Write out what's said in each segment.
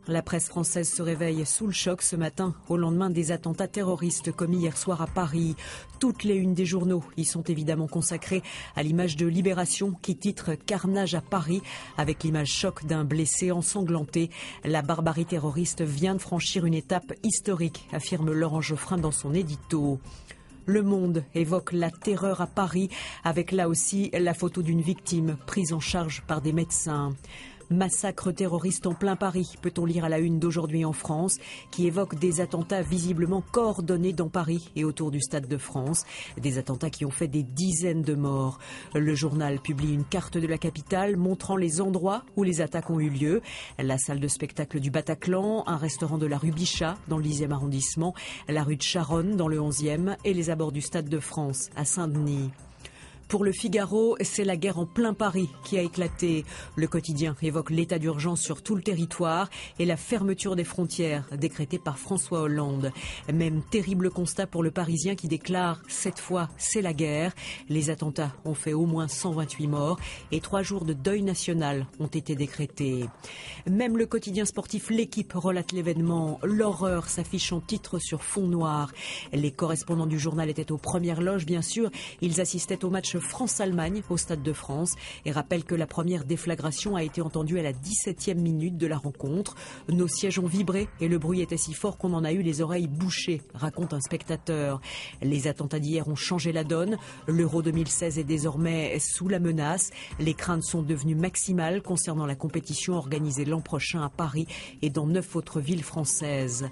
La presse française se réveille sous le choc ce matin, au lendemain des attentats terroristes commis hier soir à Paris. Toutes les unes des journaux y sont évidemment consacrées à l'image de Libération qui titre « Carnage à Paris » avec l'image choc d'un blessé ensanglanté. La barbarie terroriste vient de franchir une étape historique, affirme Laurent Geoffrin dans son édito. Le Monde évoque la terreur à Paris, avec là aussi la photo d'une victime prise en charge par des médecins. Massacre terroriste en plein Paris, peut-on lire à la une d'Aujourd'hui en France, qui évoque des attentats visiblement coordonnés dans Paris et autour du Stade de France. Des attentats qui ont fait des dizaines de morts. Le journal publie une carte de la capitale montrant les endroits où les attaques ont eu lieu. La salle de spectacle du Bataclan, un restaurant de la rue Bichat dans le 10e arrondissement, la rue de Charonne dans le 11e et les abords du Stade de France à Saint-Denis. Pour le Figaro, c'est la guerre en plein Paris qui a éclaté. Le quotidien évoque l'état d'urgence sur tout le territoire et la fermeture des frontières décrétée par François Hollande. Même terrible constat pour le Parisien qui déclare « Cette fois, c'est la guerre ». Les attentats ont fait au moins 128 morts et 3 jours de deuil national ont été décrétés. Même le quotidien sportif L'Équipe relate l'événement. L'horreur s'affiche en titre sur fond noir. Les correspondants du journal étaient aux premières loges, bien sûr. Ils assistaient au match France-Allemagne au Stade de France et rappelle que la première déflagration a été entendue à la 17e minute de la rencontre. Nos sièges ont vibré et le bruit était si fort qu'on en a eu les oreilles bouchées, raconte un spectateur. Les attentats d'hier ont changé la donne. L'Euro 2016 est désormais sous la menace. Les craintes sont devenues maximales concernant la compétition organisée l'an prochain à Paris et dans 9 autres villes françaises.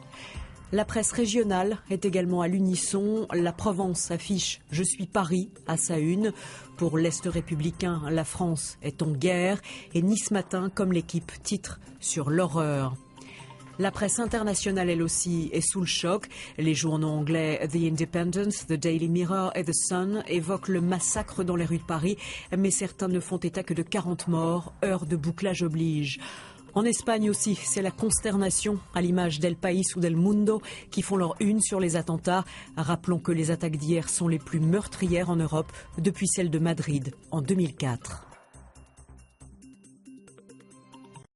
La presse régionale est également à l'unisson. La Provence affiche « Je suis Paris » à sa une. Pour l'Est républicain, la France est en guerre. Et Nice Matin, comme L'Équipe, titre sur l'horreur. La presse internationale, elle aussi, est sous le choc. Les journaux anglais The Independent, The Daily Mirror et The Sun évoquent le massacre dans les rues de Paris. Mais certains ne font état que de 40 morts. Heure de bouclage oblige. En Espagne aussi, c'est la consternation, à l'image d'El País ou d'El Mundo, qui font leur une sur les attentats. Rappelons que les attaques d'hier sont les plus meurtrières en Europe depuis celles de Madrid en 2004.